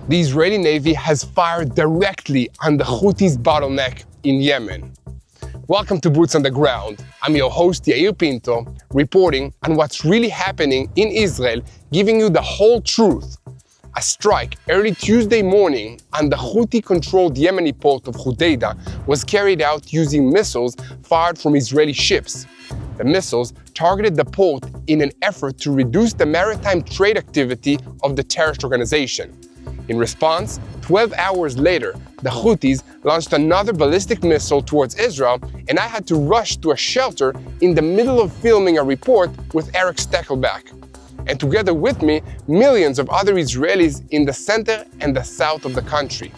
The Israeli Navy has fired directly on the Houthis' bottleneck in Yemen. Welcome to Boots on the Ground. I'm your host, Yair Pinto, reporting on what's really happening in Israel, giving you the whole truth. A strike early Tuesday morning on the Houthi-controlled Yemeni port of Hodeidah was carried out using missiles fired from Israeli ships. The missiles targeted the port in an effort to reduce the maritime trade activity of the terrorist organization. In response, 12 hours later, the Houthis launched another ballistic missile towards Israel, and I had to rush to a shelter in the middle of filming a report with Eric Steckelbach. And together with me, millions of other Israelis in the center and the south of the country.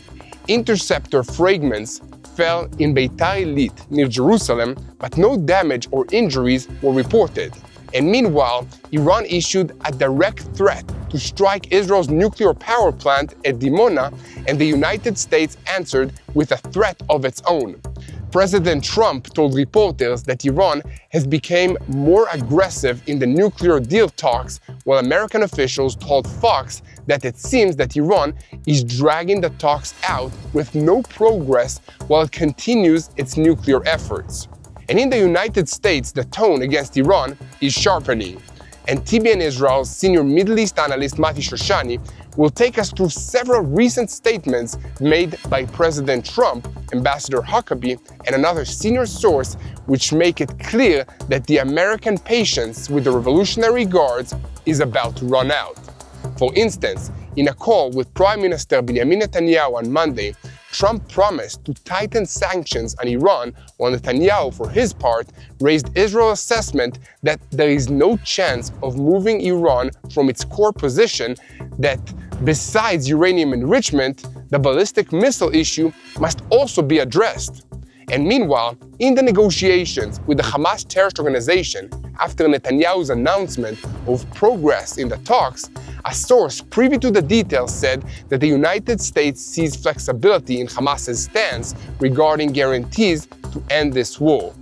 Interceptor fragments fell in Beitar Illit near Jerusalem, but no damage or injuries were reported. And meanwhile, Iran issued a direct threat to strike Israel's nuclear power plant at Dimona, and the United States answered with a threat of its own. President Trump told reporters that Iran has become more aggressive in the nuclear deal talks, while American officials told Fox that it seems that Iran is dragging the talks out with no progress while it continues its nuclear efforts. And in the United States, the tone against Iran is sharpening. And TBN Israel's senior Middle East analyst Mati Shoshani will take us through several recent statements made by President Trump, Ambassador Huckabee, and another senior source, which make it clear that the American patience with the Revolutionary Guards is about to run out. For instance, in a call with Prime Minister Benjamin Netanyahu on Monday, Trump promised to tighten sanctions on Iran, while Netanyahu, for his part, raised Israel's assessment that there is no chance of moving Iran from its core position that, besides uranium enrichment, the ballistic missile issue must also be addressed. And meanwhile, in the negotiations with the Hamas terrorist organization, after Netanyahu's announcement of progress in the talks, a source privy to the details said that the United States sees flexibility in Hamas's stance regarding guarantees to end this war.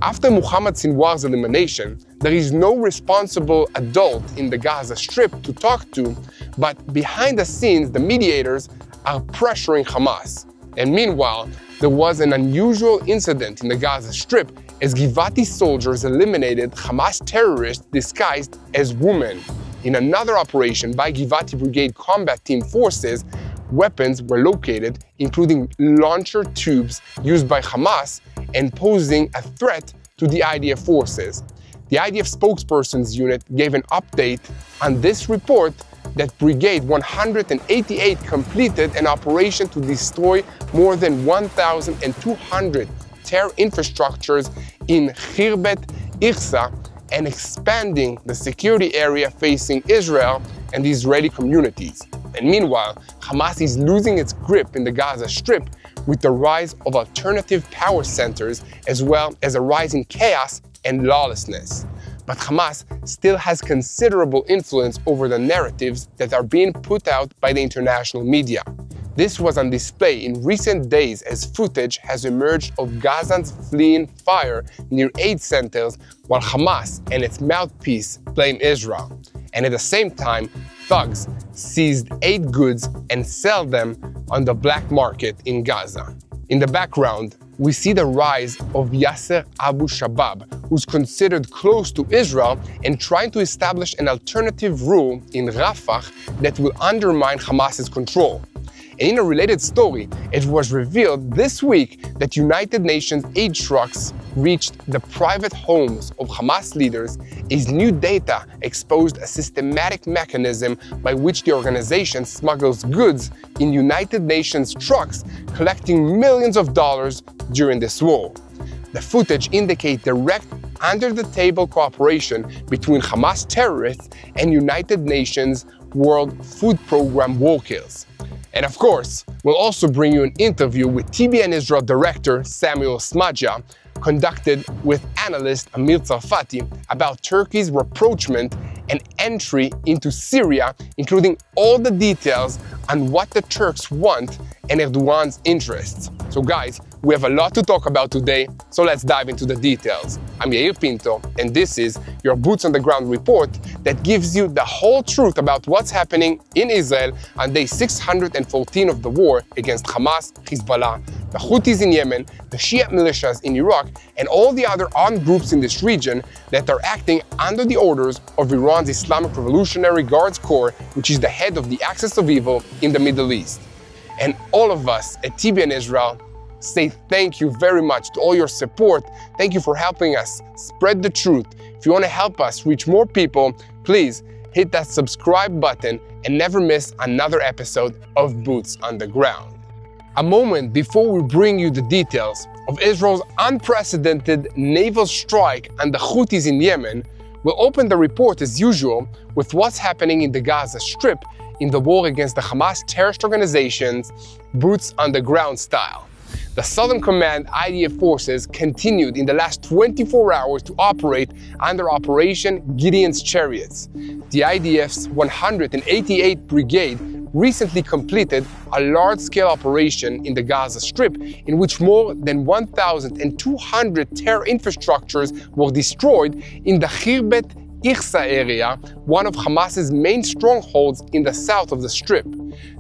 After Mohammed Sinwar's elimination, there is no responsible adult in the Gaza Strip to talk to, but behind the scenes, the mediators are pressuring Hamas. And meanwhile, there was an unusual incident in the Gaza Strip as Givati soldiers eliminated Hamas terrorists disguised as women. In another operation by Givati Brigade Combat Team forces, weapons were located, including launcher tubes used by Hamas and posing a threat to the IDF forces. The IDF spokesperson's unit gave an update on this report that Brigade 188 completed an operation to destroy more than 1,200 terror infrastructures in Khirbet Ikhsa and expanding the security area facing Israel and the Israeli communities. And meanwhile, Hamas is losing its grip in the Gaza Strip with the rise of alternative power centers as well as a rise in chaos and lawlessness. But Hamas still has considerable influence over the narratives that are being put out by the international media. This was on display in recent days as footage has emerged of Gazans fleeing fire near aid centers, while Hamas and its mouthpiece blame Israel. And at the same time, thugs seized aid goods and sell them on the black market in Gaza. In the background, we see the rise of Yasser Abu Shabab, who's considered close to Israel and trying to establish an alternative rule in Rafah that will undermine Hamas's control. And in a related story, it was revealed this week that United Nations aid trucks reached the private homes of Hamas leaders as new data exposed a systematic mechanism by which the organization smuggles goods in United Nations trucks, collecting millions of dollars during this war. The footage indicates direct under-the-table cooperation between Hamas terrorists and United Nations World Food Program workers. And of course, we'll also bring you an interview with TBN Israel director Samuel Smadja, conducted with analyst Amir Tsarfati about Turkey's rapprochement and entry into Syria, including all the details on what the Turks want and Erdogan's interests. So guys, We have a lot to talk about today, so let's dive into the details. I'm Yair Pinto, and this is your Boots on the Ground report that gives you the whole truth about what's happening in Israel on day 614 of the war against Hamas, Hezbollah, the Houthis in Yemen, the Shia militias in Iraq, and all the other armed groups in this region that are acting under the orders of Iran's Islamic Revolutionary Guards Corps, which is the head of the axis of evil in the Middle East. And all of us at TBN Israel say thank you very much to all your support. Thank you for helping us spread the truth. If you want to help us reach more people, please hit that subscribe button and never miss another episode of Boots on the Ground. A moment before we bring you the details of Israel's unprecedented naval strike on the Houthis in Yemen, we'll open the report as usual with what's happening in the Gaza Strip in the war against the Hamas terrorist organization's boots on the ground style. The Southern Command IDF forces continued in the last 24 hours to operate under Operation Gideon's Chariots. The IDF's 188th Brigade recently completed a large-scale operation in the Gaza Strip in which more than 1,200 terror infrastructures were destroyed in the Khirbet Ikhsa area, one of Hamas's main strongholds in the south of the Strip.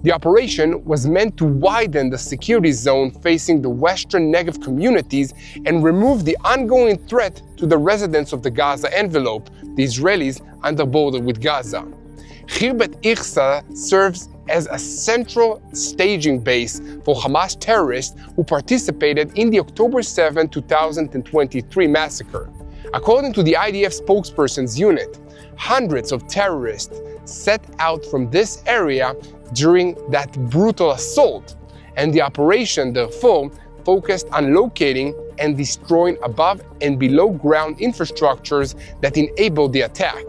The operation was meant to widen the security zone facing the western Negev communities and remove the ongoing threat to the residents of the Gaza envelope, the Israelis on the border with Gaza. Khirbet Ikhsa serves as a central staging base for Hamas terrorists who participated in the October 7, 2023 massacre. According to the IDF spokesperson's unit, hundreds of terrorists set out from this area during that brutal assault, and the operation therefore focused on locating and destroying above and below ground infrastructures that enabled the attack.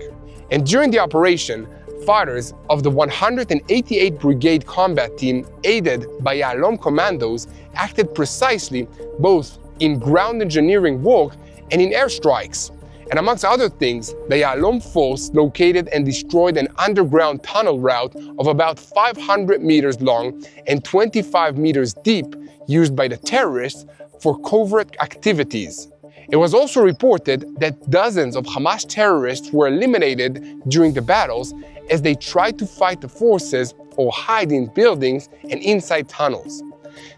And during the operation, fighters of the 188th Brigade combat team, aided by Yair commandos, acted precisely both in ground engineering work and in airstrikes. And amongst other things, the Yair force located and destroyed an underground tunnel route of about 500 meters long and 25 meters deep used by the terrorists for covert activities. It was also reported that dozens of Hamas terrorists were eliminated during the battles as they tried to fight the forces or hide in buildings and inside tunnels.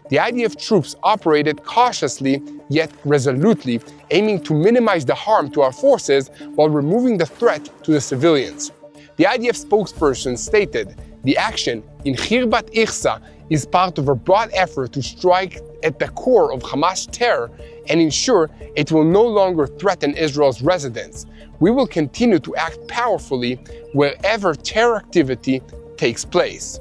The IDF troops operated cautiously yet resolutely, aiming to minimize the harm to our forces while removing the threat to the civilians. The IDF spokesperson stated, "The action in Khirbet Ikhsa is part of a broad effort to strike at the core of Hamas terror and ensure it will no longer threaten Israel's residents. We will continue to act powerfully wherever terror activity takes place."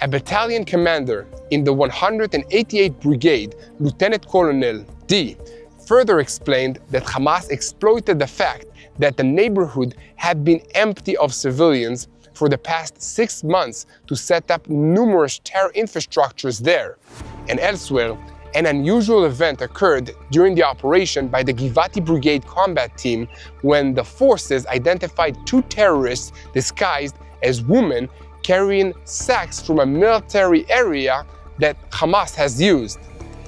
A battalion commander in the 188th Brigade, Lieutenant Colonel D, further explained that Hamas exploited the fact that the neighborhood had been empty of civilians for the past 6 months to set up numerous terror infrastructures there. And elsewhere, an unusual event occurred during the operation by the Givati Brigade combat team when the forces identified 2 terrorists disguised as women carrying sacks from a military area that Hamas has used.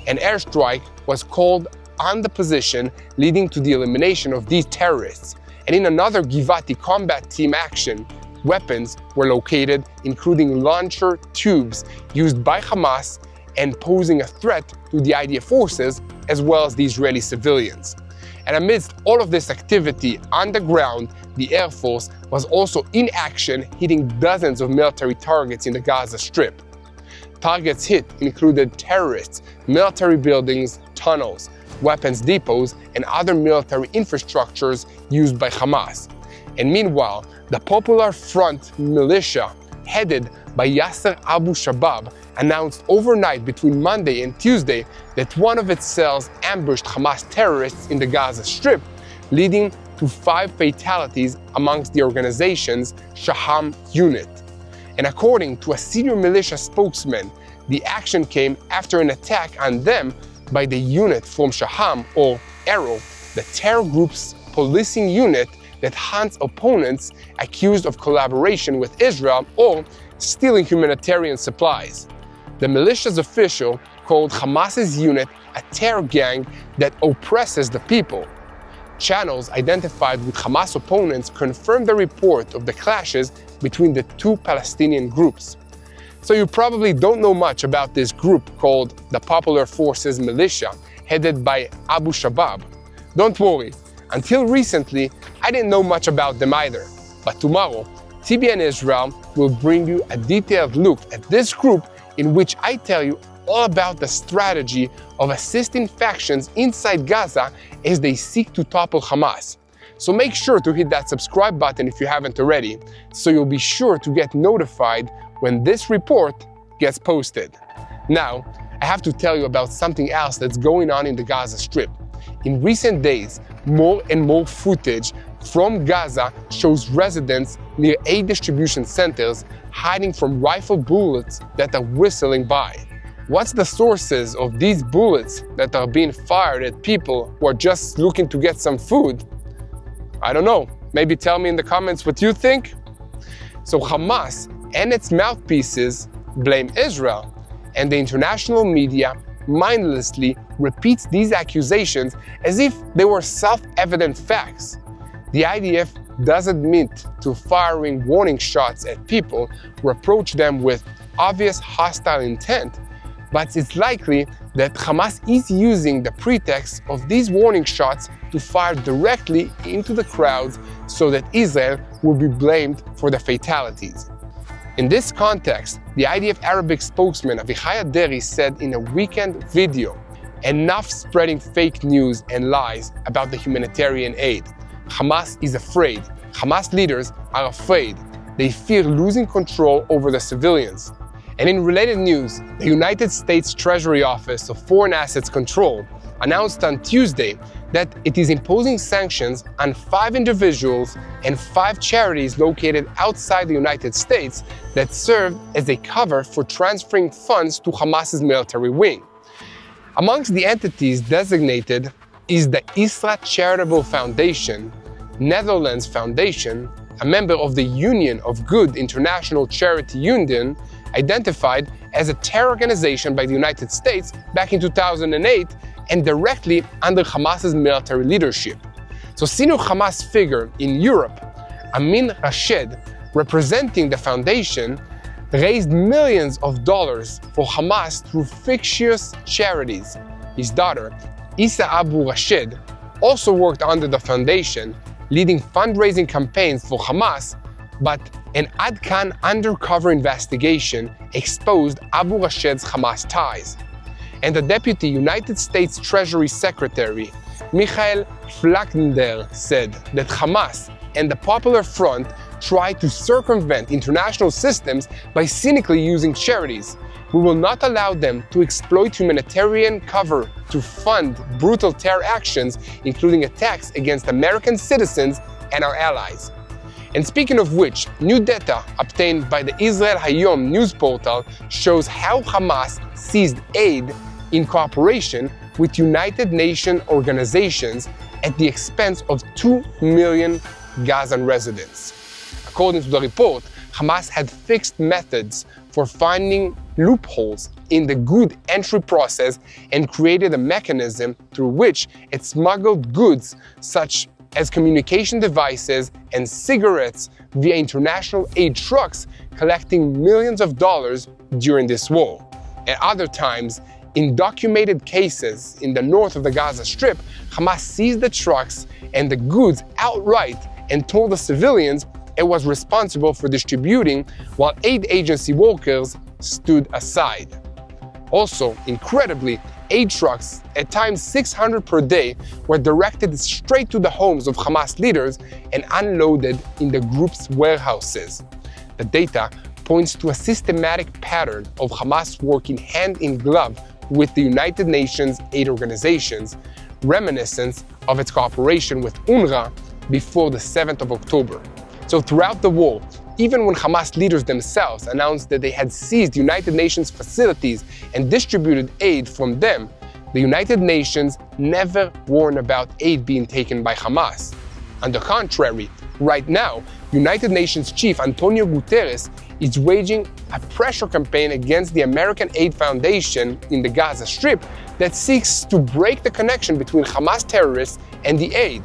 An airstrike was called on the position, leading to the elimination of these terrorists. And in another Givati combat team action, weapons were located, including launcher tubes used by Hamas and posing a threat to the IDF forces as well as the Israeli civilians. And amidst all of this activity on the ground, the Air Force was also in action, hitting dozens of military targets in the Gaza Strip. Targets hit included terrorists, military buildings, tunnels, weapons depots, and other military infrastructures used by Hamas. And meanwhile, the Popular Front militia, headed by Yasser Abu Shabab, announced overnight between Monday and Tuesday that one of its cells ambushed Hamas terrorists in the Gaza Strip, leading to 5 fatalities amongst the organization's Shaham unit. And according to a senior militia spokesman, the action came after an attack on them by the unit from Shaham, or Arrow, the terror group's policing unit that hunts opponents accused of collaboration with Israel or stealing humanitarian supplies. The militia's official called Hamas's unit a terror gang that oppresses the people. Channels identified with Hamas opponents confirmed the report of the clashes between the two Palestinian groups. So you probably don't know much about this group called the Popular Forces Militia, headed by Abu Shabab. Don't worry, until recently, I didn't know much about them either. But tomorrow, TBN Israel will bring you a detailed look at this group in which I tell you all about the strategy of assisting factions inside Gaza as they seek to topple Hamas. So make sure to hit that subscribe button if you haven't already, so you'll be sure to get notified when this report gets posted. Now, I have to tell you about something else that's going on in the Gaza Strip. In recent days, more and more footage from Gaza shows residents near aid distribution centers hiding from rifle bullets that are whistling by. What's the sources of these bullets that are being fired at people who are just looking to get some food? I don't know. Maybe tell me in the comments what you think. So Hamas and its mouthpieces blame Israel, and the international media mindlessly repeats these accusations as if they were self-evident facts. The IDF does admit to firing warning shots at people who approach them with obvious hostile intent, but it's likely that Hamas is using the pretext of these warning shots to fire directly into the crowds so that Israel will be blamed for the fatalities. In this context, the IDF Arabic spokesman Avichai Aderi said in a weekend video, "Enough spreading fake news and lies about the humanitarian aid. Hamas is afraid. Hamas leaders are afraid. They fear losing control over the civilians." And in related news, the United States Treasury Office of Foreign Assets Control announced on Tuesday that it is imposing sanctions on 5 individuals and 5 charities located outside the United States that served as a cover for transferring funds to Hamas's military wing. Amongst the entities designated is the Isra Charitable Foundation, Netherlands Foundation, a member of the Union of Good International Charity Union, identified as a terror organization by the United States back in 2008 and directly under Hamas's military leadership. So senior Hamas figure in Europe, Amir Tsarfati, representing the foundation, raised millions of dollars for Hamas through fictitious charities. His daughter, Issa Abu Rashid, also worked under the foundation, leading fundraising campaigns for Hamas, but an Adkan undercover investigation exposed Abu Rashid's Hamas ties. And the Deputy United States Treasury Secretary, Michael Flackender, said that Hamas and the Popular Front tried to circumvent international systems by cynically using charities. We will not allow them to exploit humanitarian cover to fund brutal terror actions, including attacks against American citizens and our allies. And speaking of which, new data obtained by the Israel Hayom news portal shows how Hamas seized aid in cooperation with United Nations organizations at the expense of 2 million Gazan residents. According to the report, Hamas had fixed methods for finding loopholes in the good entry process and created a mechanism through which it smuggled goods such as communication devices and cigarettes via international aid trucks, collecting millions of dollars during this war. At other times, in documented cases in the north of the Gaza Strip, Hamas seized the trucks and the goods outright and told the civilians it was responsible for distributing, while aid agency workers stood aside. Also, incredibly, aid trucks, at times 600 per day, were directed straight to the homes of Hamas leaders and unloaded in the group's warehouses. The data points to a systematic pattern of Hamas working hand in glove with the United Nations aid organizations, reminiscent of its cooperation with UNRWA before the 7th of October. So throughout the war, even when Hamas leaders themselves announced that they had seized United Nations facilities and distributed aid from them, the United Nations never warned about aid being taken by Hamas. On the contrary, right now, United Nations Chief Antonio Guterres is waging a pressure campaign against the American Aid Foundation in the Gaza Strip that seeks to break the connection between Hamas terrorists and the aid,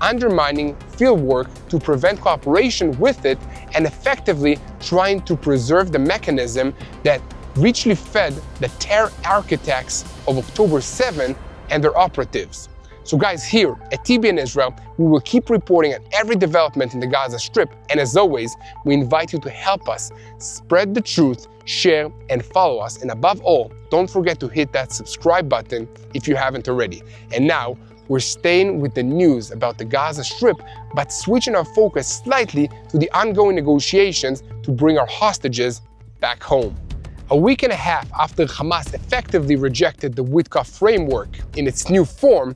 undermining fieldwork to prevent cooperation with it and effectively trying to preserve the mechanism that richly fed the terror architects of October 7 and their operatives. So guys, here at TBN Israel, we will keep reporting on every development in the Gaza Strip, and as always, we invite you to help us spread the truth, share, and follow us, and above all, don't forget to hit that subscribe button if you haven't already. And now, we're staying with the news about the Gaza Strip, but switching our focus slightly to the ongoing negotiations to bring our hostages back home. A week and a half after Hamas effectively rejected the Witkoff framework in its new form,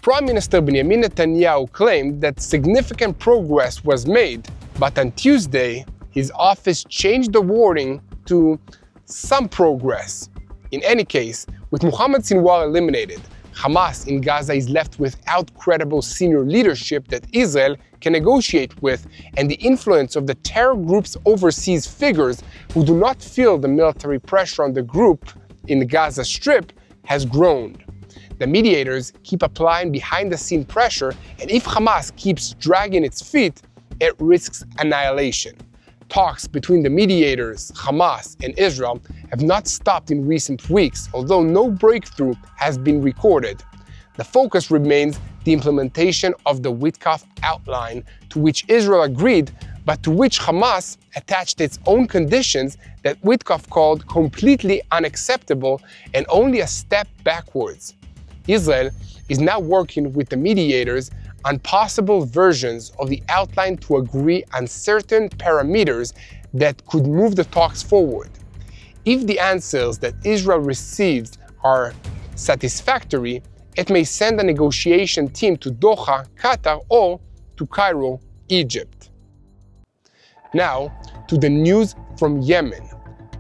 Prime Minister Benjamin Netanyahu claimed that significant progress was made, but on Tuesday, his office changed the wording to some progress. In any case, with Mohammed Sinwar eliminated, Hamas in Gaza is left without credible senior leadership that Israel can negotiate with, and the influence of the terror group's overseas figures who do not feel the military pressure on the group in the Gaza Strip has grown. The mediators keep applying behind-the-scene pressure, and if Hamas keeps dragging its feet, it risks annihilation. Talks between the mediators, Hamas, and Israel have not stopped in recent weeks, although no breakthrough has been recorded. The focus remains the implementation of the Witkoff outline, to which Israel agreed, but to which Hamas attached its own conditions that Witkoff called completely unacceptable and only a step backwards. Israel is now working with the mediators on possible versions of the outline to agree on certain parameters that could move the talks forward. If the answers that Israel receives are satisfactory, it may send a negotiation team to Doha, Qatar, or to Cairo, Egypt. Now, to the news from Yemen.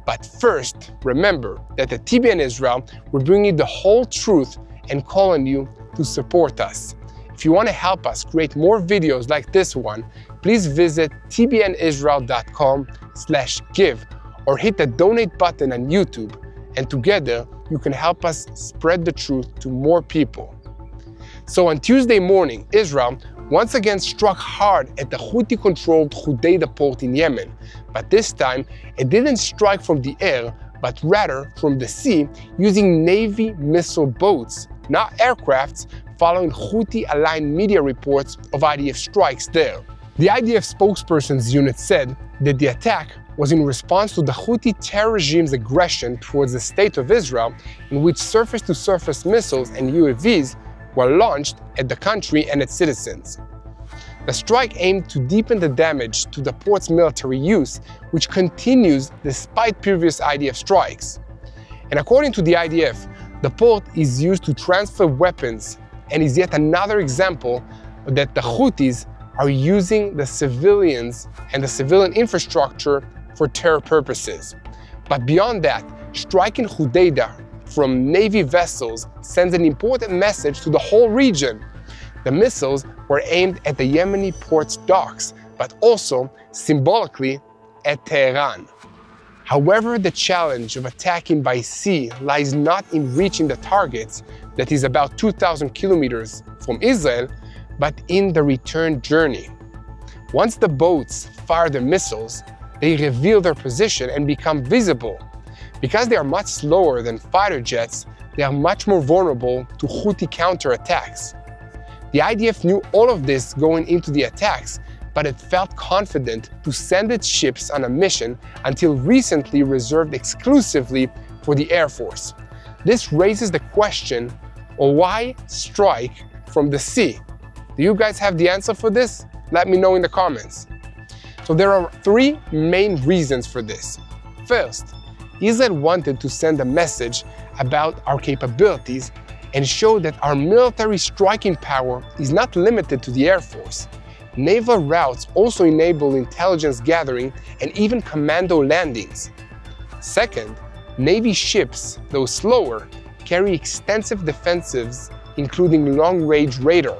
But first, remember that at TBN Israel, we're bringing you the whole truth and call on you to support us. If you want to help us create more videos like this one, please visit tbnisrael.com/give or hit the donate button on YouTube, and together you can help us spread the truth to more people. So on Tuesday morning, Israel once again struck hard at the Houthi-controlled Hodeidah port in Yemen, but this time it didn't strike from the air, but rather from the sea using Navy missile boats, not aircrafts, following Houthi-aligned media reports of IDF strikes there. The IDF spokesperson's unit said that the attack was in response to the Houthi terror regime's aggression towards the State of Israel, in which surface-to-surface missiles and UAVs were launched at the country and its citizens. The strike aimed to deepen the damage to the port's military use, which continues despite previous IDF strikes. And according to the IDF, the port is used to transfer weapons and is yet another example that the Houthis are using the civilians and the civilian infrastructure for terror purposes. But beyond that, striking Hodeidah from Navy vessels sends an important message to the whole region. The missiles were aimed at the Yemeni port's docks, but also, symbolically, at Tehran. However, the challenge of attacking by sea lies not in reaching the targets, that is about 2,000 kilometers from Israel, but in the return journey. Once the boats fire their missiles, they reveal their position and become visible. Because they are much slower than fighter jets, they are much more vulnerable to Houthi counterattacks. The IDF knew all of this going into the attacks, but it felt confident to send its ships on a mission until recently reserved exclusively for the Air Force. This raises the question, why strike from the sea? Do you guys have the answer for this? Let me know in the comments. So there are three main reasons for this. First, Israel wanted to send a message about our capabilities and show that our military striking power is not limited to the Air Force. Naval routes also enable intelligence gathering and even commando landings. Second, Navy ships, though slower, carry extensive defensives, including long-range radar,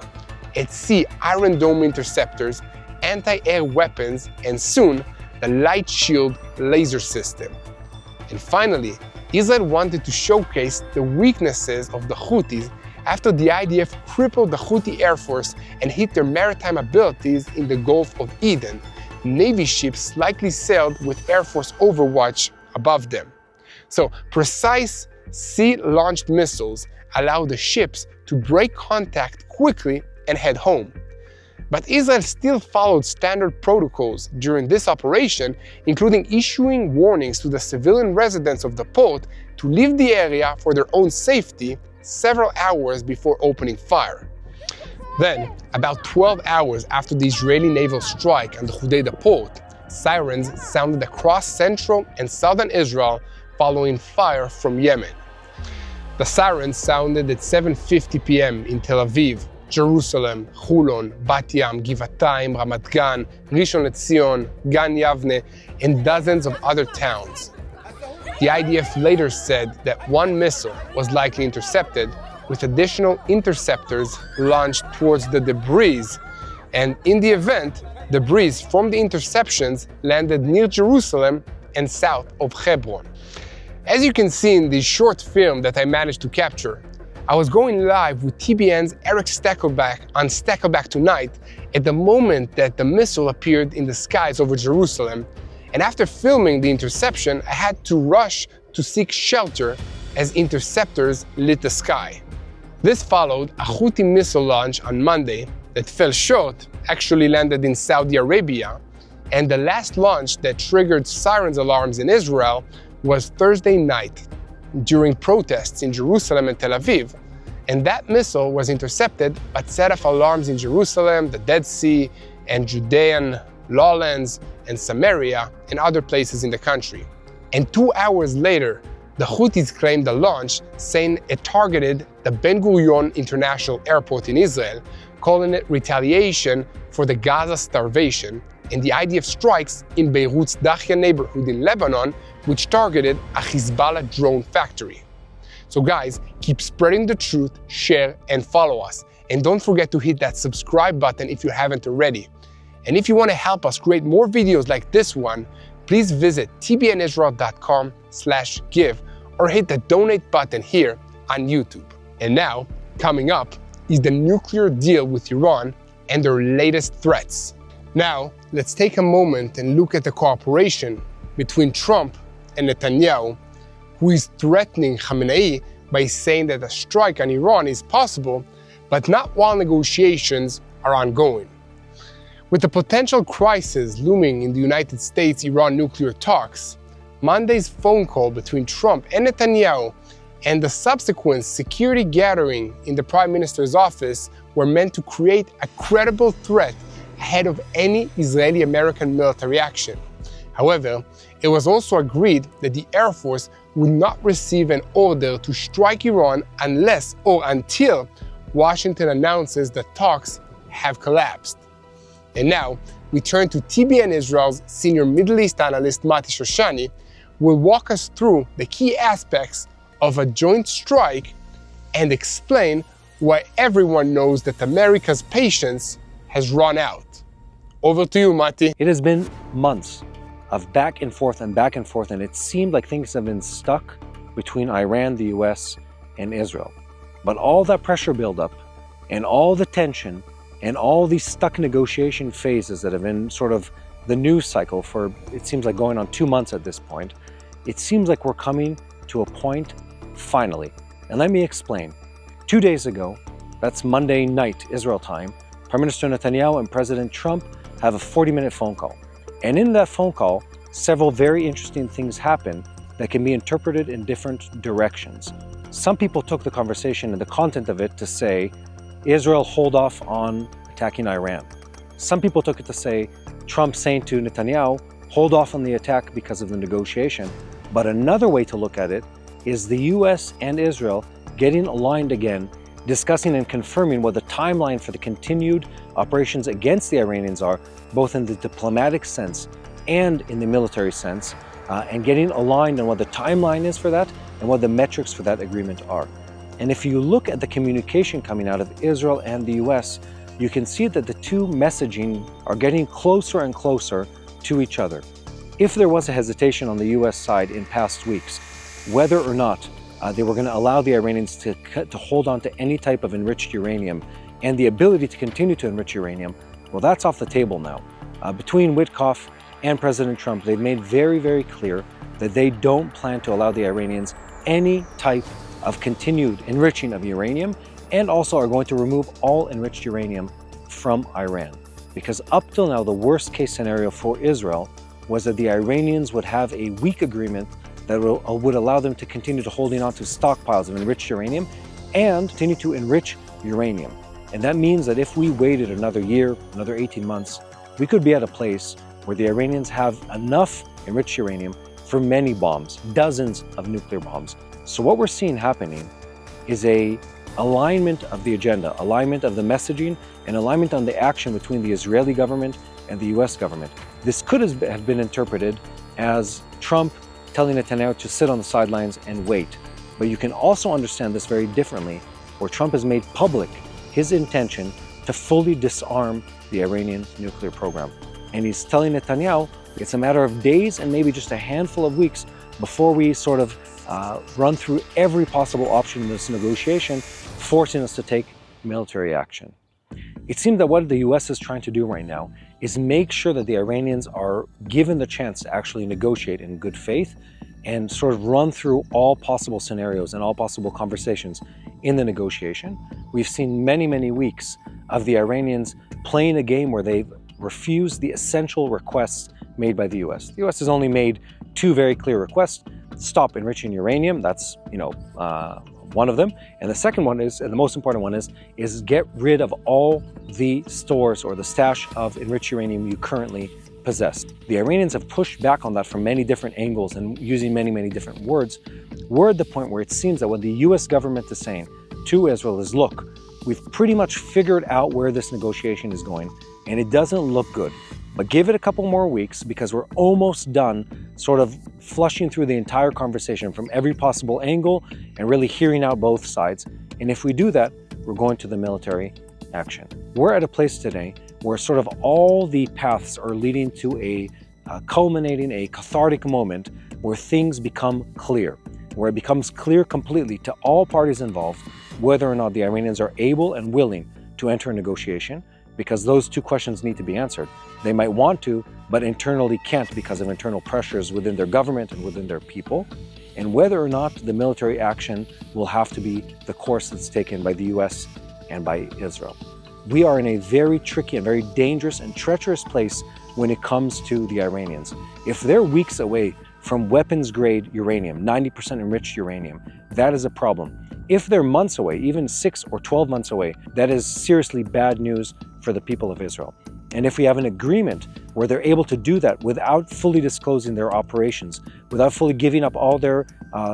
at sea Iron Dome interceptors, anti-air weapons, and soon the light shield laser system. And finally, Israel wanted to showcase the weaknesses of the Houthis after the IDF crippled the Houthi Air Force and hit their maritime abilities in the Gulf of Eden. Navy ships likely sailed with Air Force overwatch above them. So precise sea-launched missiles allow the ships to break contact quickly and head home. But Israel still followed standard protocols during this operation, including issuing warnings to the civilian residents of the port to leave the area for their own safety several hours before opening fire. Then, about 12 hours after the Israeli naval strike on the Hodeidah port, sirens sounded across central and southern Israel following fire from Yemen. The sirens sounded at 7:50 p.m. in Tel Aviv, Jerusalem, Hulon, Bat Yam, Givatayim, Ramat Gan, Rishon LeZion, Gan Yavne, and dozens of other towns. The IDF later said that one missile was likely intercepted, with additional interceptors launched towards the debris, and in the event, debris from the interceptions landed near Jerusalem and south of Hebron. As you can see in the short film that I managed to capture, I was going live with TBN's Eric Stackelback on Stackelback Tonight at the moment that the missile appeared in the skies over Jerusalem, and after filming the interception, I had to rush to seek shelter as interceptors lit the sky. This followed a Houthi missile launch on Monday that fell short, actually landed in Saudi Arabia, and the last launch that triggered sirens alarms in Israel was Thursday night during protests in Jerusalem and Tel Aviv, and that missile was intercepted but set off alarms in Jerusalem, the Dead Sea, and Judean lowlands, and Samaria, and other places in the country. And 2 hours later, the Houthis claimed the launch, saying it targeted the Ben Gurion International Airport in Israel, calling it retaliation for the Gaza starvation, and the IDF strikes in Beirut's Dahya neighborhood in Lebanon, which targeted a Hezbollah drone factory. So guys, keep spreading the truth, share, and follow us. And don't forget to hit that subscribe button if you haven't already. And if you want to help us create more videos like this one, please visit tbnisrael.com/give or hit the donate button here on YouTube. And now, coming up is the nuclear deal with Iran and their latest threats. Now, let's take a moment and look at the cooperation between Trump and Netanyahu, who is threatening Khamenei by saying that a strike on Iran is possible, but not while negotiations are ongoing. With the potential crisis looming in the United States-Iran nuclear talks, Monday's phone call between Trump and Netanyahu and the subsequent security gathering in the Prime Minister's office were meant to create a credible threat ahead of any Israeli-American military action. However, it was also agreed that the Air Force would not receive an order to strike Iran unless or until Washington announces that talks have collapsed. And now, we turn to TBN Israel's senior Middle East analyst Mati Shoshani, who will walk us through the key aspects of a joint strike and explain why everyone knows that America's patience has run out. Over to you, Mati. It has been months of back and forth, and it seemed like things have been stuck between Iran, the US, and Israel. But all that pressure buildup and all the tension and all these stuck negotiation phases that have been sort of the news cycle for, it seems like going on 2 months at this point, it seems like we're coming to a point finally. And let me explain. 2 days ago, that's Monday night, Israel time, Prime Minister Netanyahu and President Trump have a 40-minute phone call. And in that phone call, several very interesting things happen that can be interpreted in different directions. Some people took the conversation and the content of it to say, Israel hold off on attacking Iran. Some people took it to say, Trump saying to Netanyahu, hold off on the attack because of the negotiation. But another way to look at it is the US and Israel getting aligned again, discussing and confirming what the timeline for the continued operations against the Iranians are, both in the diplomatic sense and in the military sense, and getting aligned on what the timeline is for that and what the metrics for that agreement are. And if you look at the communication coming out of Israel and the US, you can see that the two messaging are getting closer and closer to each other. If there was a hesitation on the US side in past weeks, whether or not they were going to allow the Iranians to hold on to any type of enriched uranium and the ability to continue to enrich uranium, well, that's off the table now. Between Witkoff and President Trump, they've made very, very clear that they don't plan to allow the Iranians any type of continued enriching of uranium, and also are going to remove all enriched uranium from Iran. Because up till now, the worst case scenario for Israel was that the Iranians would have a weak agreement that would allow them to continue to holding on to stockpiles of enriched uranium and continue to enrich uranium. And that means that if we waited another year, another 18 months, we could be at a place where the Iranians have enough enriched uranium for many bombs, dozens of nuclear bombs. So what we're seeing happening is a alignment of the agenda, alignment of the messaging, and alignment on the action between the Israeli government and the US government. This could have been interpreted as Trump telling Netanyahu to sit on the sidelines and wait. But you can also understand this very differently, where Trump has made public his intention to fully disarm the Iranian nuclear program. And he's telling Netanyahu it's a matter of days and maybe just a handful of weeks before we sort of run through every possible option in this negotiation, forcing us to take military action. It seems that what the US is trying to do right now is make sure that the Iranians are given the chance to actually negotiate in good faith and sort of run through all possible scenarios and all possible conversations in the negotiation. We've seen many, many weeks of the Iranians playing a game where they've refused the essential requests made by the US. The US has only made two very clear requests: stop enriching uranium, that's one of them, and the second one is, and the most important one is get rid of all the stores or the stash of enriched uranium you currently possess. The Iranians have pushed back on that from many different angles and using many, many different words. We're at the point where it seems that what the US government is saying to Israel is, look, we've pretty much figured out where this negotiation is going, and it doesn't look good. But give it a couple more weeks, because we're almost done sort of flushing through the entire conversation from every possible angle and really hearing out both sides. And if we do that, we're going to the military action. We're at a place today where sort of all the paths are leading to a culminating, a cathartic moment where things become clear, where it becomes clear completely to all parties involved whether or not the Iranians are able and willing to enter a negotiation, because those two questions need to be answered. They might want to, but internally can't because of internal pressures within their government and within their people, and whether or not the military action will have to be the course that's taken by the US and by Israel. We are in a very tricky and very dangerous and treacherous place when it comes to the Iranians. If they're weeks away from weapons-grade uranium, 90% enriched uranium, that is a problem. If they're months away, even 6 or 12 months away, that is seriously bad news for the people of Israel. And if we have an agreement where they're able to do that without fully disclosing their operations, without fully giving up all their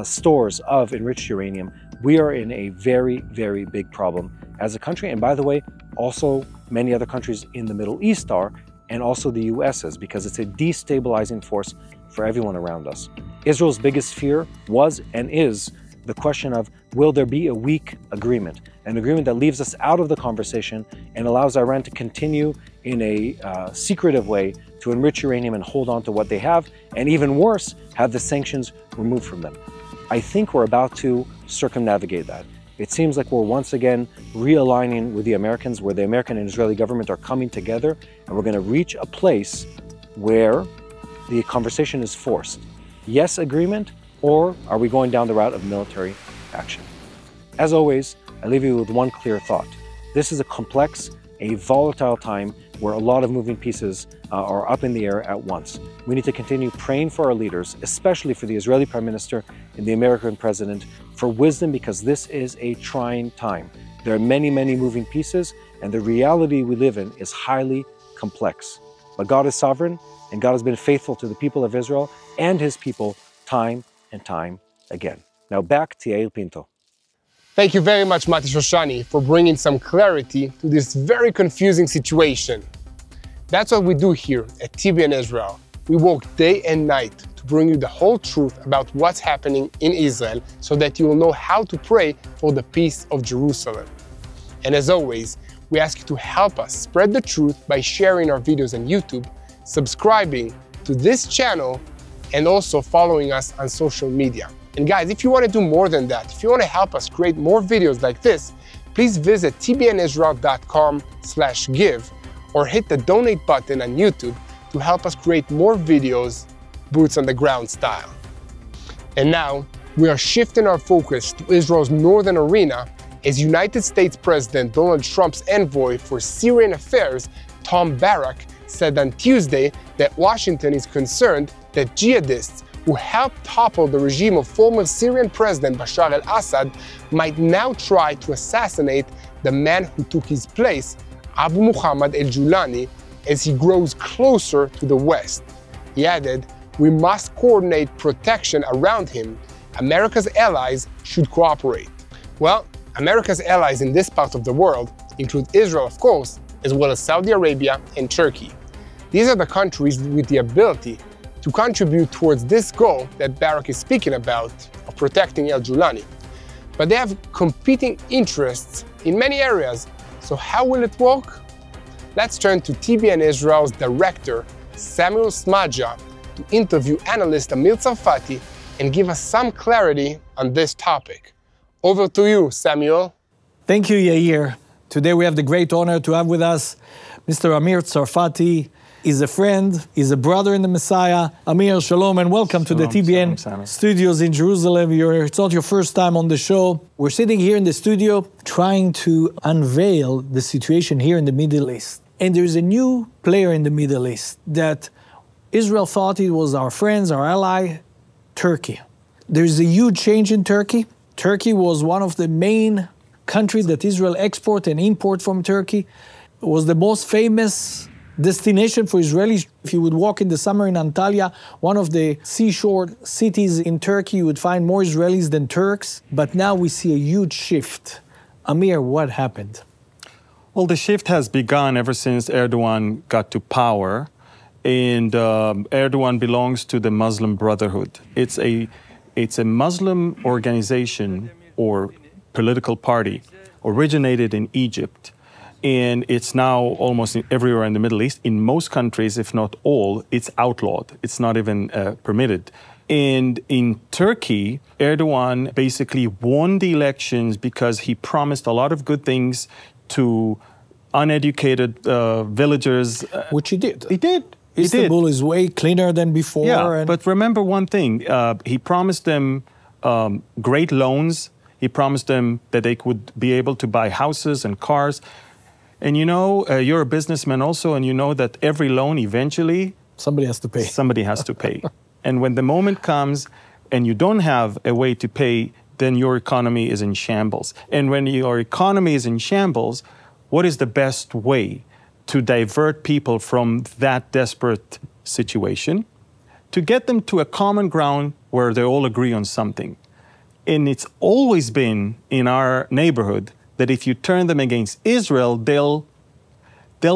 stores of enriched uranium, we are in a very, very big problem as a country. And by the way, also many other countries in the Middle East are, and also the US is, because it's a destabilizing force for everyone around us. Israel's biggest fear was and is the question of, will there be a weak agreement? An agreement that leaves us out of the conversation and allows Iran to continue in a secretive way to enrich uranium and hold on to what they have, and even worse, have the sanctions removed from them. I think we're about to circumnavigate that. It seems like we're once again realigning with the Americans, where the American and Israeli government are coming together, and we're going to reach a place where the conversation is forced. Yes, agreement, or are we going down the route of military action? As always, I leave you with one clear thought. This is a complex, a volatile time where a lot of moving pieces are up in the air at once. We need to continue praying for our leaders, especially for the Israeli Prime Minister and the American President, for wisdom, because this is a trying time. There are many, many moving pieces, and the reality we live in is highly complex. But God is sovereign, and God has been faithful to the people of Israel and His people time and time again. Now back to Yair Pinto. Thank you very much, Mati Shoshani, for bringing some clarity to this very confusing situation. That's what we do here at TBN Israel. We work day and night to bring you the whole truth about what's happening in Israel, so that you will know how to pray for the peace of Jerusalem. And as always, we ask you to help us spread the truth by sharing our videos on YouTube, subscribing to this channel, and also following us on social media. And guys, if you want to do more than that, if you want to help us create more videos like this, please visit tbnisrael.com/give or hit the donate button on YouTube to help us create more videos, boots on the ground style. And now, we are shifting our focus to Israel's northern arena as United States President Donald Trump's envoy for Syrian affairs, Tom Barrack, said on Tuesday that Washington is concerned that jihadists who helped topple the regime of former Syrian President Bashar al-Assad might now try to assassinate the man who took his place, Abu Muhammad al-Julani, as he grows closer to the West. He added, "We must coordinate protection around him. America's allies should cooperate." Well, America's allies in this part of the world include Israel, of course, as well as Saudi Arabia and Turkey. These are the countries with the ability to contribute towards this goal that Barrack is speaking about of protecting al-Julani. But they have competing interests in many areas, so how will it work? Let's turn to TBN Israel's director, Samuel Smadja, to interview analyst Amir Tsarfati and give us some clarity on this topic. Over to you, Samuel. Thank you, Yair. Today we have the great honor to have with us Mr. Amir Tsarfati. He's a friend, he's a brother in the Messiah. Amir, shalom, and welcome to the TBN studios in Jerusalem. It's not your first time on the show. We're sitting here in the studio trying to unveil the situation here in the Middle East. And there's a new player in the Middle East that Israel thought it was our friends, our ally, Turkey. There's a huge change in Turkey. Turkey was one of the main countries that Israel export and import from Turkey. It was the most famous destination for Israelis. If you would walk in the summer in Antalya, one of the seashore cities in Turkey, you would find more Israelis than Turks. But now we see a huge shift. Amir, what happened? Well, the shift has begun ever since Erdogan got to power. And Erdogan belongs to the Muslim Brotherhood. It's a Muslim organization or political party originated in Egypt. And it's now almost everywhere in the Middle East. In most countries, if not all, it's outlawed. It's not even permitted. And in Turkey, Erdogan basically won the elections because he promised a lot of good things to uneducated villagers. Which he did. He did. Istanbul is way cleaner than before. Yeah, but remember one thing. He promised them great loans. He promised them that they could be able to buy houses and cars. And you know, you're a businessman also, and you know that every loan eventually... Somebody has to pay. Somebody has to pay. And when the moment comes and you don't have a way to pay, then your economy is in shambles. And when your economy is in shambles, what is the best way to divert people from that desperate situation, to get them to a common ground where they all agree on something? And it's always been in our neighborhood that if you turn them against Israel, they'll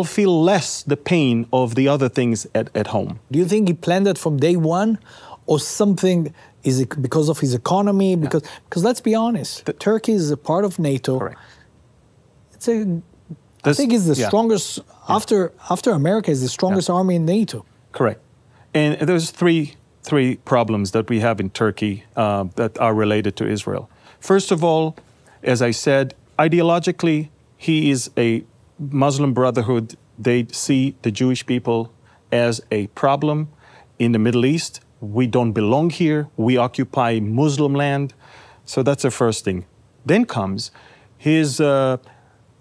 feel less the pain of the other things at home. Do you think he planned it from day one, or something, is it because of his economy? Because let's be honest, Turkey is a part of NATO. Correct. I think it's the strongest, after America, is the strongest army in NATO. Correct. And there's three problems that we have in Turkey that are related to Israel. First of all, as I said, ideologically, he is a Muslim Brotherhood. They see the Jewish people as a problem in the Middle East. We don't belong here. We occupy Muslim land. So that's the first thing. Then comes his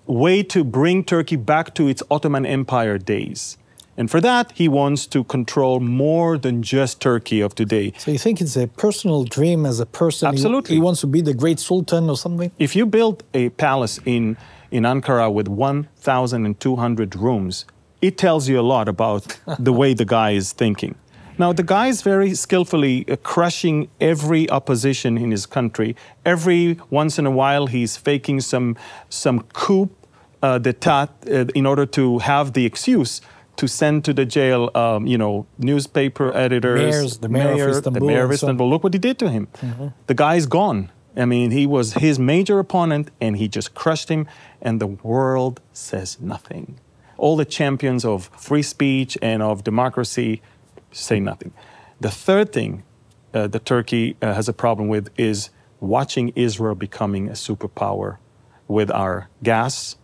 way to bring Turkey back to its Ottoman Empire days. And for that, he wants to control more than just Turkey of today. So you think it's a personal dream as a person? Absolutely. He wants to be the great sultan or something? If you build a palace in Ankara with 1,200 rooms, it tells you a lot about the way the guy is thinking. Now, the guy is very skillfully crushing every opposition in his country. Every once in a while, he's faking some coup d'état in order to have the excuse to send to the jail, newspaper editors, the mayor of Istanbul. Look what he did to him. Mm-hmm. The guy's gone. I mean, he was his major opponent, and he just crushed him, and the world says nothing. All the champions of free speech and of democracy say nothing. The third thing that Turkey has a problem with is watching Israel becoming a superpower with our gas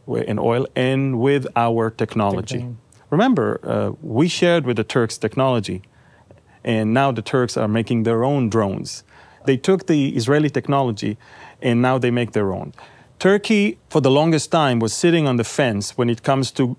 and oil and with our technology. Remember, we shared with the Turks technology, and now the Turks are making their own drones. They took the Israeli technology, and now they make their own. Turkey, for the longest time, was sitting on the fence when it comes to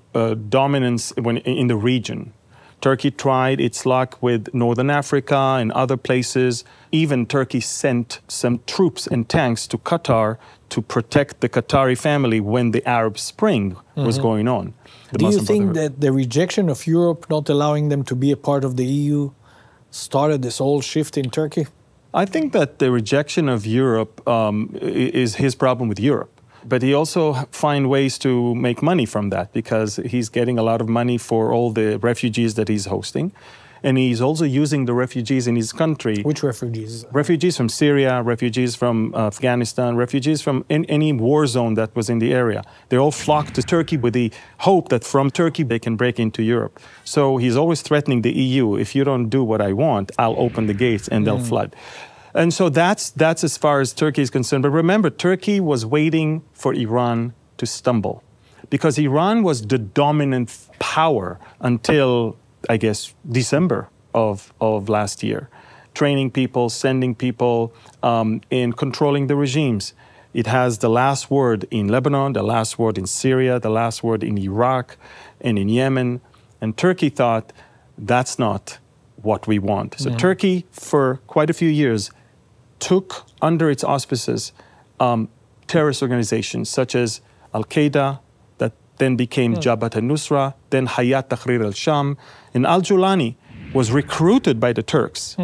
dominance in the region. Turkey tried its luck with Northern Africa and other places. Even Turkey sent some troops and tanks to Qatar to protect the Qatari family when the Arab Spring was going on. Do you think that the rejection of Europe not allowing them to be a part of the EU started this whole shift in Turkey? I think that the rejection of Europe is his problem with Europe. But he also finds ways to make money from that because he's getting a lot of money for all the refugees that he's hosting. And he's also using the refugees in his country. Which refugees? Refugees from Syria, refugees from Afghanistan, refugees from any war zone that was in the area. They all flocked to Turkey with the hope that from Turkey they can break into Europe. So he's always threatening the EU. If you don't do what I want, I'll open the gates and they'll flood. And so that's as far as Turkey is concerned. But remember, Turkey was waiting for Iran to stumble because Iran was the dominant power until, I guess, December of last year, training people, sending people, and controlling the regimes. It has the last word in Lebanon, the last word in Syria, the last word in Iraq and in Yemen. And Turkey thought, that's not what we want. So Turkey, for quite a few years, took under its auspices terrorist organizations such as Al-Qaeda, that then became Jabhat al-Nusra, then Hayat Tahrir al-Sham. And al-Julani was recruited by the Turks.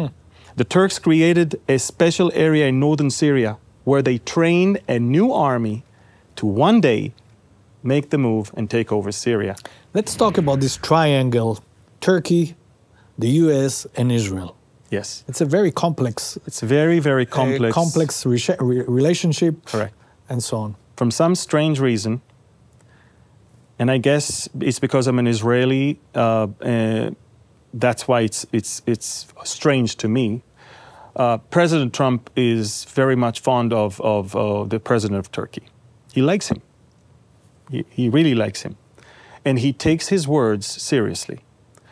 The Turks created a special area in northern Syria where they trained a new army to one day make the move and take over Syria. Let's talk about this triangle, Turkey, the US, and Israel. Yes. It's a very complex... It's very, very complex. Complex relationship. Correct. And so on. From some strange reason, and I guess it's because I'm an Israeli, that's why it's strange to me. President Trump is very much fond of the president of Turkey. He likes him. He really likes him. And he takes his words seriously.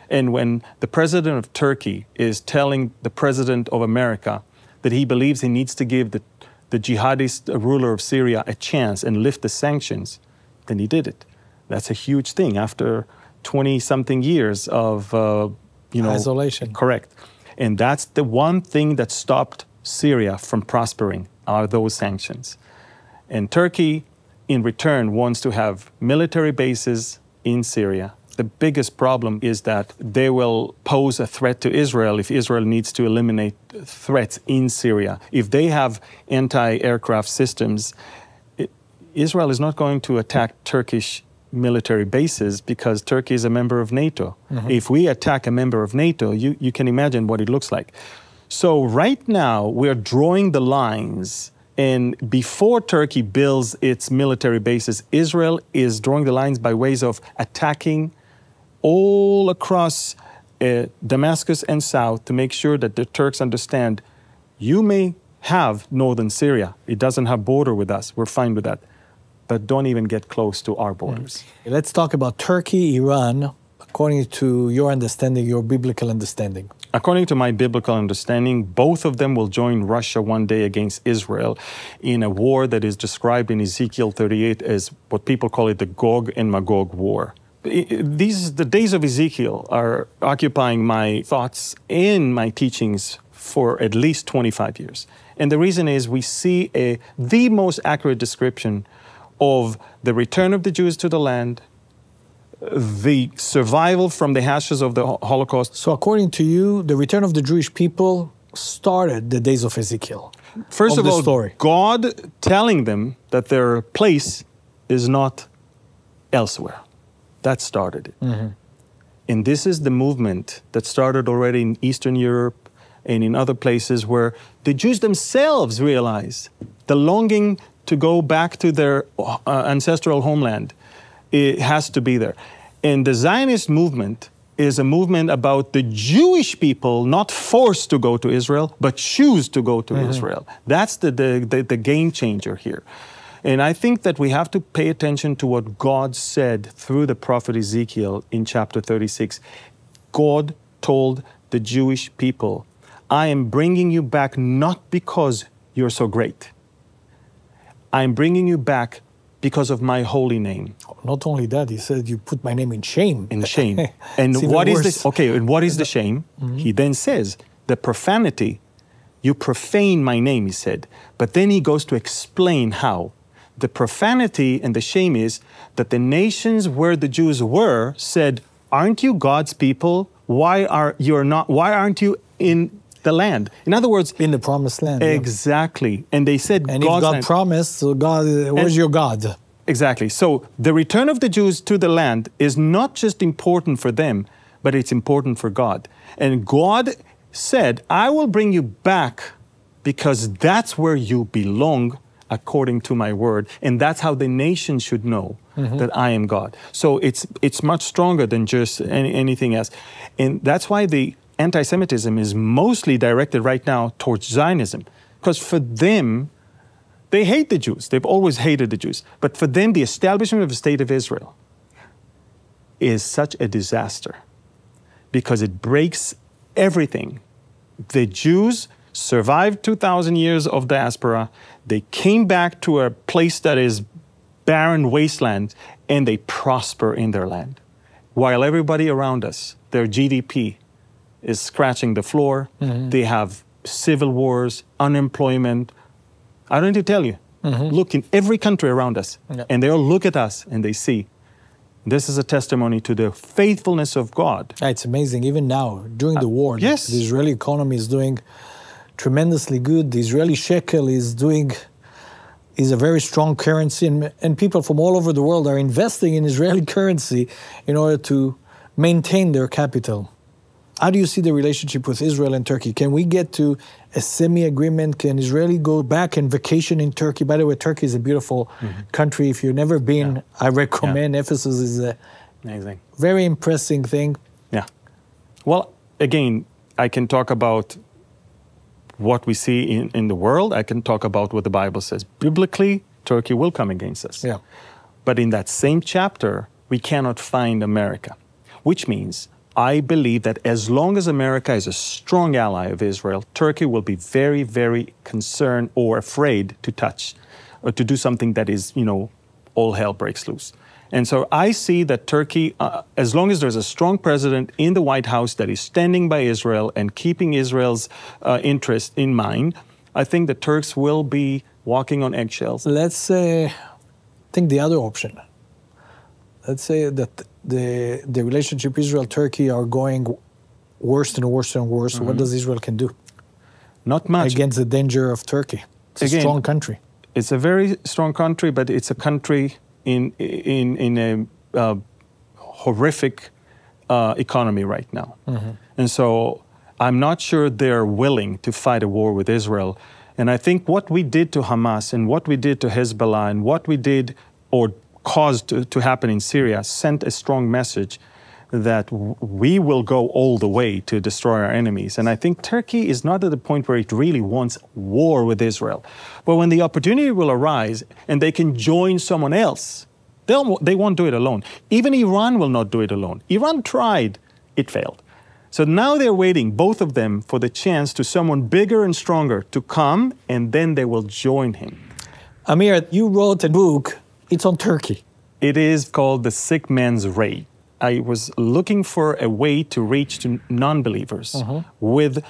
And when the president of Turkey is telling the president of America that he believes he needs to give the jihadist ruler of Syria a chance and lift the sanctions, then he did it. That's a huge thing after 20-something years of, isolation. Correct. And that's the one thing that stopped Syria from prospering, are those sanctions. And Turkey, in return, wants to have military bases in Syria. The biggest problem is that they will pose a threat to Israel if Israel needs to eliminate threats in Syria. If they have anti-aircraft systems, Israel is not going to attack Turkish military bases because Turkey is a member of NATO. If we attack a member of NATO, you can imagine what it looks like. So right now, we're drawing the lines. And before Turkey builds its military bases, Israel is drawing the lines by ways of attacking all across Damascus and south to make sure that the Turks understand, you may have northern Syria. It doesn't have border with us. We're fine with that. But don't even get close to our borders. Let's talk about Turkey, Iran, according to your understanding, your biblical understanding. According to my biblical understanding, both of them will join Russia one day against Israel in a war that is described in Ezekiel 38 as what people call it the Gog and Magog war. The days of Ezekiel are occupying my thoughts and my teachings for at least 25 years. And the reason is we see the most accurate description of the return of the Jews to the land, the survival from the ashes of the Holocaust. So according to you, the return of the Jewish people started the days of Ezekiel. First of all, God telling them that their place is not elsewhere. That started it. And this is the movement that started already in Eastern Europe, and in other places where the Jews themselves realize the longing to go back to their ancestral homeland. It has to be there. And the Zionist movement is a movement about the Jewish people not forced to go to Israel, but choose to go to Israel. That's the game changer here. And I think that we have to pay attention to what God said through the prophet Ezekiel in chapter 36. God told the Jewish people, I am bringing you back not because you're so great. I am bringing you back because of my holy name. Not only that, he said, you put my name in shame. In shame. And what is this? Okay, and what is the shame? He then says, the profanity, you profane my name, he said. But then he goes to explain how. The profanity and the shame is that the nations where the Jews were said, aren't you God's people? Why aren't you in the land? In other words, in the promised land. Exactly. Yeah. And they said, and God's if God promised, so God, where's your God? Exactly. So the return of the Jews to the land is not just important for them, but it's important for God. And God said, I will bring you back because that's where you belong according to my word. And that's how the nation should know that I am God. So it's much stronger than just anything else. And that's why the anti-Semitism is mostly directed right now towards Zionism. Because for them, they hate the Jews. They've always hated the Jews. But for them, the establishment of the state of Israel is such a disaster because it breaks everything. The Jews survived 2,000 years of diaspora. They came back to a place that is barren wasteland, and they prosper in their land. While everybody around us, their GDP is scratching the floor. They have civil wars, unemployment. I don't need to tell you. Look in every country around us, and they all look at us and they see this is a testimony to the faithfulness of God. It's amazing. Even now, during the war, the Israeli economy is doing tremendously good. The Israeli shekel is a very strong currency, and people from all over the world are investing in Israeli currency in order to maintain their capital. How do you see the relationship with Israel and Turkey? Can we get to a semi-agreement? Can Israeli go back and vacation in Turkey? By the way, Turkey is a beautiful country. If you've never been, I recommend. Ephesus is a very impressive thing. Yeah. Well, again, I can talk about what we see in the world. I can talk about what the Bible says. Biblically, Turkey will come against us. Yeah. But in that same chapter, we cannot find America, which means I believe that as long as America is a strong ally of Israel, Turkey will be very, very concerned or afraid to touch or to do something that is, all hell breaks loose. And so I see that Turkey, as long as there's a strong president in the White House that is standing by Israel and keeping Israel's interest in mind, I think the Turks will be walking on eggshells. Let's think the other option. Let's say that the relationship Israel-Turkey are going worse and worse and worse. What does Israel can do? Not much. Against the danger of Turkey. It's a strong country. It's a very strong country, but it's a country in a horrific economy right now. And so I'm not sure they're willing to fight a war with Israel. And I think what we did to Hamas and what we did to Hezbollah and what we did or caused to happen in Syria sent a strong message that we will go all the way to destroy our enemies. And I think Turkey is not at the point where it really wants war with Israel. But when the opportunity will arise and they can join someone else, they won't do it alone. Even Iran will not do it alone. Iran tried, it failed. So now they're waiting, both of them, for the chance to someone bigger and stronger to come, and then they will join him. Amir, you wrote a book. It's on Turkey. It is called The Sick Man's Raid. I was looking for a way to reach to non-believers with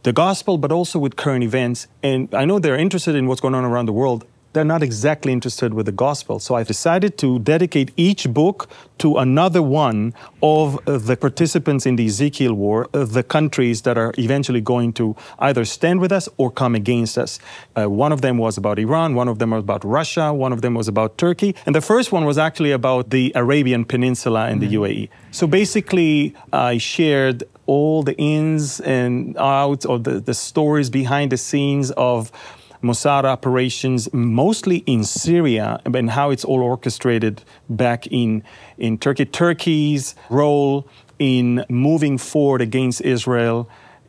the gospel, but also with current events. And I know they're interested in what's going on around the world. They're not exactly interested with the gospel. So I decided to dedicate each book to another one of the participants in the Ezekiel War, the countries that are eventually going to either stand with us or come against us. One of them was about Iran, one of them was about Russia, one of them was about Turkey, and the first one was actually about the Arabian Peninsula and the UAE. So basically, I shared all the ins and outs, or the stories behind the scenes of Mossad operations, mostly in Syria, and how it's all orchestrated back in Turkey. Turkey's role in moving forward against Israel.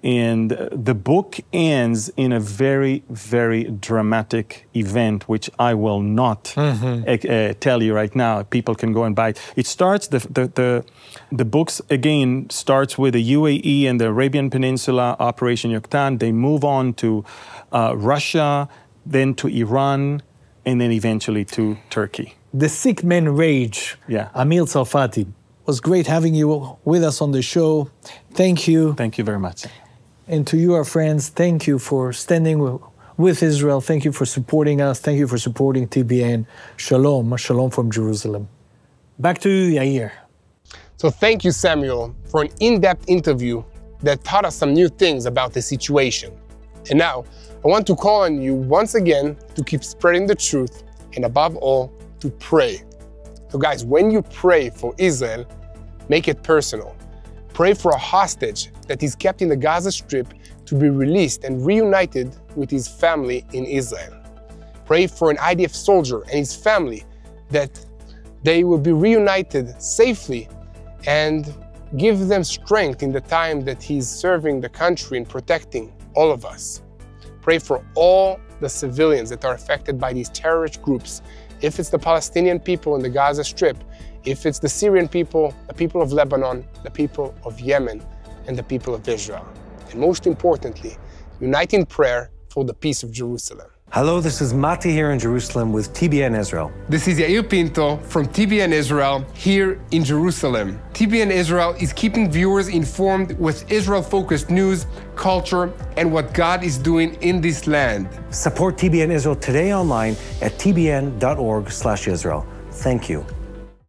And the book ends in a very, very dramatic event, which I will not tell you right now. People can go and buy it. It starts, the books, again, starts with the UAE and the Arabian Peninsula, Operation Yoktan. They move on to Russia, then to Iran, and then eventually to Turkey. The sick man rage. Yeah. Amir Tsarfati. It was great having you with us on the show. Thank you. Thank you very much. And to you, our friends, thank you for standing with Israel. Thank you for supporting us. Thank you for supporting TBN. Shalom. Shalom from Jerusalem. Back to you, Yair. So thank you, Samuel, for an in-depth interview that taught us some new things about the situation. And now, I want to call on you once again to keep spreading the truth, and above all, to pray. So guys, when you pray for Israel, make it personal. Pray for a hostage that is kept in the Gaza Strip to be released and reunited with his family in Israel. Pray for an IDF soldier and his family that they will be reunited safely, and give them strength in the time that he's serving the country and protecting all of us. Pray for all the civilians that are affected by these terrorist groups. If it's the Palestinian people in the Gaza Strip, if it's the Syrian people, the people of Lebanon, the people of Yemen, and the people of Israel. And most importantly, unite in prayer for the peace of Jerusalem. Hello, this is Mati here in Jerusalem with TBN Israel. This is Yair Pinto from TBN Israel here in Jerusalem. TBN Israel is keeping viewers informed with Israel-focused news, culture, and what God is doing in this land. Support TBN Israel today online at tbn.org/Israel. Thank you.